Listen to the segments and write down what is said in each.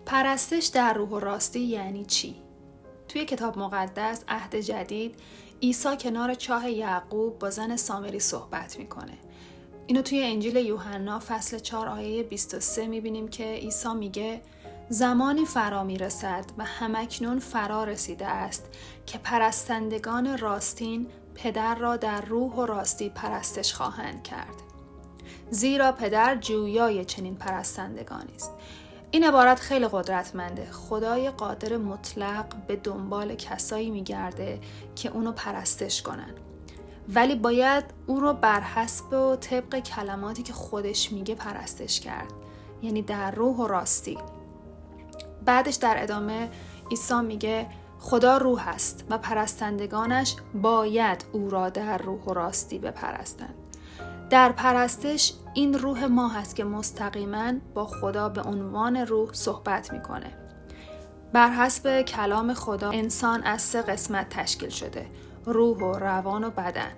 پرستش در روح و راستی یعنی چی؟ توی کتاب مقدس عهد جدید عیسی کنار چاه یعقوب با زن سامری صحبت میکنه. اینو توی انجیل یوحنا فصل 4 آیه 23 میبینیم که عیسی میگه زمانی فرا میرسد و همکنون فرا رسیده است که پرستندگان راستین پدر را در روح و راستی پرستش خواهند کرد. زیرا پدر جویای چنین پرستندگانی است. این عبارت خیلی قدرتمنده. خدای قادر مطلق به دنبال کسایی میگرده که اونو پرستش کنن. ولی باید اون رو بر حسب و طبق کلماتی که خودش میگه پرستش کرد. یعنی در روح و راستی. بعدش در ادامه عیسی میگه خدا روح است و پرستندگانش باید او را در روح و راستی بپرستند. در پرستش این روح ما هست که مستقیما با خدا به عنوان روح صحبت میکنه. بر حسب کلام خدا انسان از 3 قسمت تشکیل شده: روح و روان و بدن.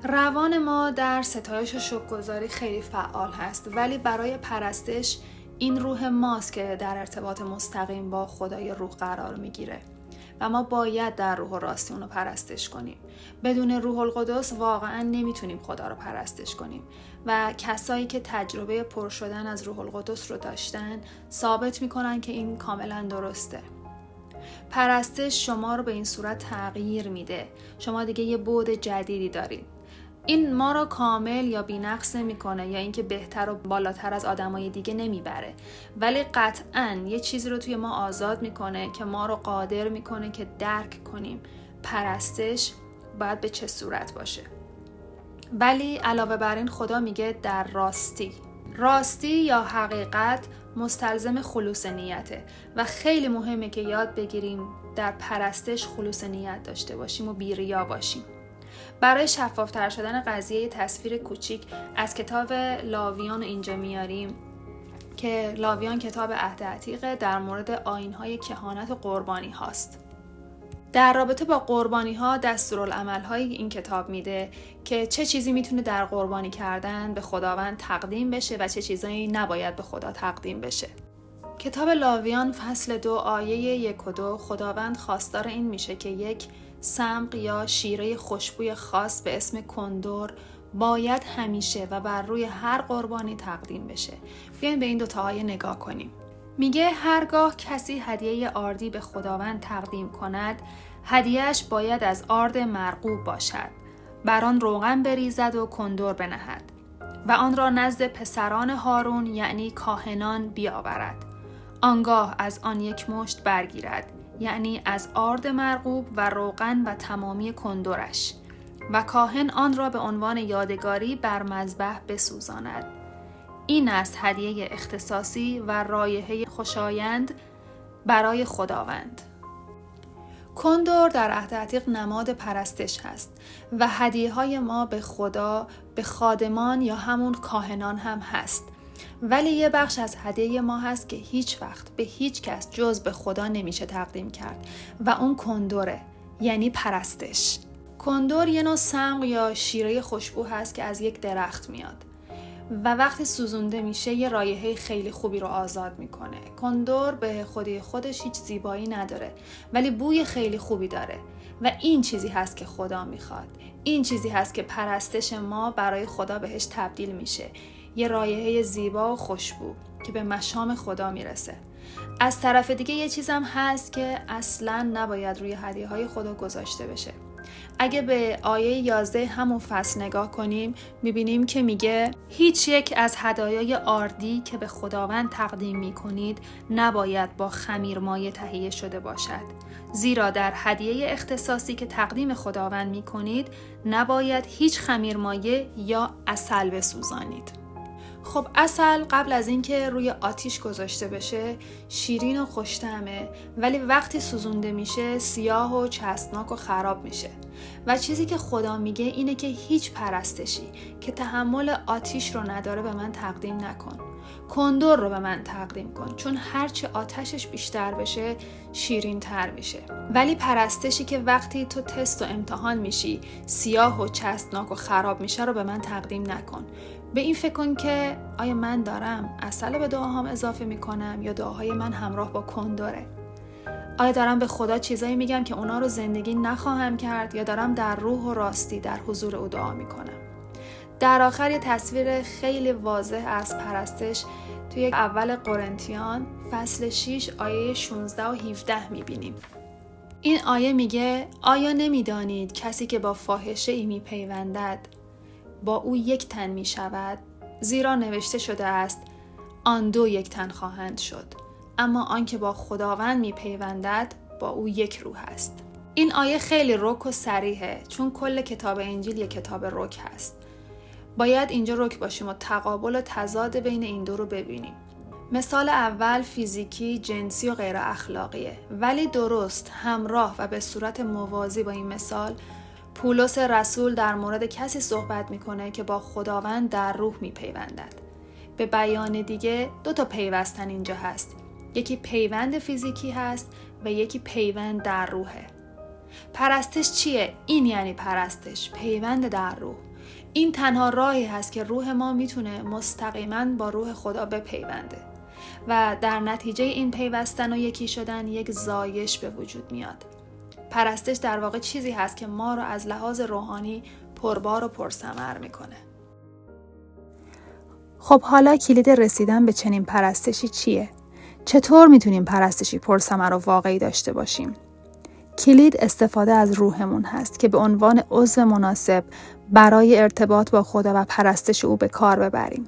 روان ما در ستایش و شکرگزاری خیلی فعال هست، ولی برای پرستش این روح ماست که در ارتباط مستقیم با خدای روح قرار میگیره و ما باید در روح و راستی اونو پرستش کنیم. بدون روح القدس واقعا نمیتونیم خدا رو پرستش کنیم و کسایی که تجربه پر شدن از روح القدس رو داشتن ثابت میکنن که این کاملا درسته. پرستش شما رو به این صورت تغییر میده. شما دیگه یه بعد جدیدی دارید. این ما رو کامل یا بی‌نقص نمی‌کنه یا اینکه بهتر و بالاتر از آدمای دیگه نمیبره، ولی قطعاً یه چیزی رو توی ما آزاد میکنه که ما رو قادر میکنه که درک کنیم پرستش باید به چه صورت باشه. ولی علاوه بر این خدا میگه در راستی یا حقیقت مستلزم خلوص نیته و خیلی مهمه که یاد بگیریم در پرستش خلوص نیت داشته باشیم و بی‌ریا باشیم. برای شفافتر شدن قضیه تصویر کوچیک از کتاب لاویان اینجا میاریم که لاویان کتاب عهد عتیق در مورد آیین‌های کهانت و قربانی هاست. در رابطه با قربانی ها دستورالعمل های این کتاب میده که چه چیزی میتونه در قربانی کردن به خداوند تقدیم بشه و چه چیزایی نباید به خدا تقدیم بشه. کتاب لاویان فصل 2 آیه 1 و 2 خداوند خواستار این میشه که یک سمغ یا شیره خوشبوی خاص به اسم کندر باید همیشه و بر روی هر قربانی تقدیم بشه. بیاین به این 2 آیه نگاه کنیم. میگه هرگاه کسی هدیه آردی به خداوند تقدیم کند، هدیهش باید از آرد مرغوب باشد. بر آن روغن بریزد و کندر بنهد و آن را نزد پسران هارون یعنی کاهنان بیاورد. آنگاه از آن 1 مشت برگیرد، یعنی از آرد مرغوب و روغن و تمامی کندرش، و کاهن آن را به عنوان یادگاری بر مذبح بسوزاند. این است هدیه اختصاصی و رایحه خوشایند برای خداوند. کندر در عهد عتیق نماد پرستش هست و هدیه‌های ما به خدا به خادمان یا همون کاهنان هم هست. ولی یه بخش از هدیه ما هست که هیچ وقت به هیچ کس جز به خدا نمیشه تقدیم کرد و اون کندره، یعنی پرستش. کندر یه نوع سمغ یا شیره خوشبو هست که از یک درخت میاد و وقتی سوزونده میشه یه رایحه خیلی خوبی رو آزاد میکنه. کندر به خودی خودش هیچ زیبایی نداره ولی بوی خیلی خوبی داره و این چیزی هست که خدا میخواد. این چیزی هست که پرستش ما برای خدا بهش تبدیل میشه. یه رایحه زیبا و خوشبو که به مشام خدا میرسه. از طرف دیگه یه چیزم هست که اصلاً نباید روی هدیه‌های خدا گذاشته بشه. اگه به آیه 11 همون فصل نگاه کنیم میبینیم که میگه هیچ یک از هدایای آردی که به خداوند تقدیم میکنید نباید با خمیرمایه تهیه شده باشد، زیرا در هدیه اختصاصی که تقدیم خداوند میکنید نباید هیچ خمیرمایه یا عسل بسوزانید. خب عسل قبل از اینکه روی آتیش گذاشته بشه شیرین و خوش‌طعمه، ولی وقتی سوزونده میشه سیاه و چسبناک و خراب میشه. و چیزی که خدا میگه اینه که هیچ پرستشی که تحمل آتیش رو نداره به من تقدیم نکن. کندر رو به من تقدیم کن، چون هرچی آتشش بیشتر بشه شیرین تر میشه. ولی پرستشی که وقتی تو تست و امتحان میشی سیاه و چسبناک و خراب میشه رو به من تقدیم نکن. به این فکر کن که آیا من دارم عسل به دعاهام اضافه میکنم یا دعاهای من همراه با کندره؟ آیا دارم به خدا چیزایی میگم که اونا رو زندگی نخواهم کرد یا دارم در روح و راستی در حضور او دعا میکنم؟ در آخر یه تصویر خیلی واضح از پرستش توی اول قرنتیان فصل 6 آیه 16 و 17 میبینیم. این آیه میگه آیا نمیدانید کسی که با فاحشه ای میپیوندد با او یک تن میشود؟ زیرا نوشته شده است آن دو یک تن خواهند شد. اما آن که با خداوند میپیوندد با او یک روح است. این آیه خیلی رک و صریحه، چون کل کتاب انجیل یک کتاب رک هست. باید اینجا رک باشیم و تقابل و تضاد بین این دو رو ببینیم. مثال اول فیزیکی، جنسی و غیر اخلاقیه، ولی درست همراه و به صورت موازی با این مثال پولس رسول در مورد کسی صحبت میکنه که با خداوند در روح میپیوندد. به بیان دیگه 2 پیوستن اینجا هست. یکی پیوند فیزیکی هست و یکی پیوند در روحه. پرستش چیه؟ این یعنی پرستش، پیوند در روح. این تنها راهی هست که روح ما میتونه مستقیما با روح خدا بپیونده و در نتیجه این پیوستن و یکی شدن یک زایش به وجود میاد. پرستش در واقع چیزی هست که ما رو از لحاظ روحانی پربار و پرثمر میکنه. خب حالا کلید رسیدن به چنین پرستشی چیه؟ چطور میتونیم پرستشی پرثمر و واقعی داشته باشیم؟ کلید استفاده از روحمون هست که به عنوان عضو مناسب برای ارتباط با خدا و پرستش او به کار ببریم.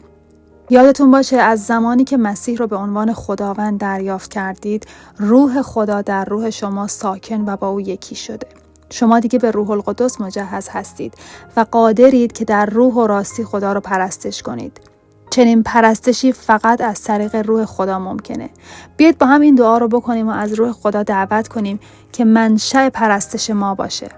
یادتون باشه از زمانی که مسیح رو به عنوان خداوند دریافت کردید، روح خدا در روح شما ساکن و با او یکی شده. شما دیگه به روح القدس مجهز هستید و قادرید که در روح و راستی خدا رو پرستش کنید. چنین پرستشی فقط از طریق روح خدا ممکنه. بیایید با هم این دعا رو بکنیم و از روح خدا دعوت کنیم که منشأ پرستش ما باشه.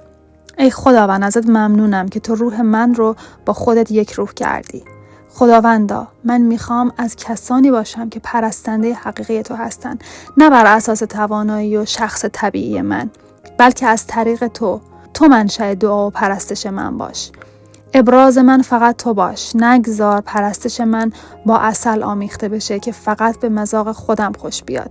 ای خداوند، ازت ممنونم که تو روح من رو با خودت یک روح کردی. خداوندا، من میخوام از کسانی باشم که پرستنده حقیقی تو هستن، نه بر اساس توانایی و شخص طبیعی من، بلکه از طریق تو منشأ دعا و پرستش من باش. ابراز من فقط تو باش. نگذار پرستش من با عسل آمیخته بشه که فقط به مذاق خودم خوش بیاد.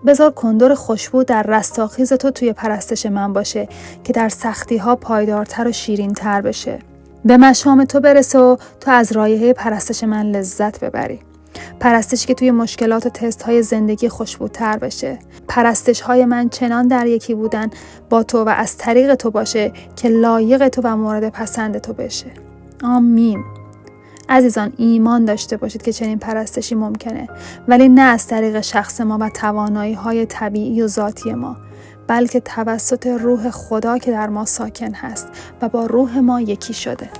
بذار کندر خوشبو در رستاخیز تو توی پرستش من باشه که در سختی ها پایدارتر و شیرین تر بشه. به مشام تو برسه و تو از رایحه پرستش من لذت ببری. پرستش که توی مشکلات و تست های زندگی خوشبوتر بشه. پرستش های من چنان در یکی بودن با تو و از طریق تو باشه که لایق تو و مورد پسند تو بشه. آمین. عزیزان، ایمان داشته باشید که چنین پرستشی ممکنه، ولی نه از طریق شخص ما و توانایی های طبیعی و ذاتی ما، بلکه توسط روح خدا که در ما ساکن هست و با روح ما یکی شده.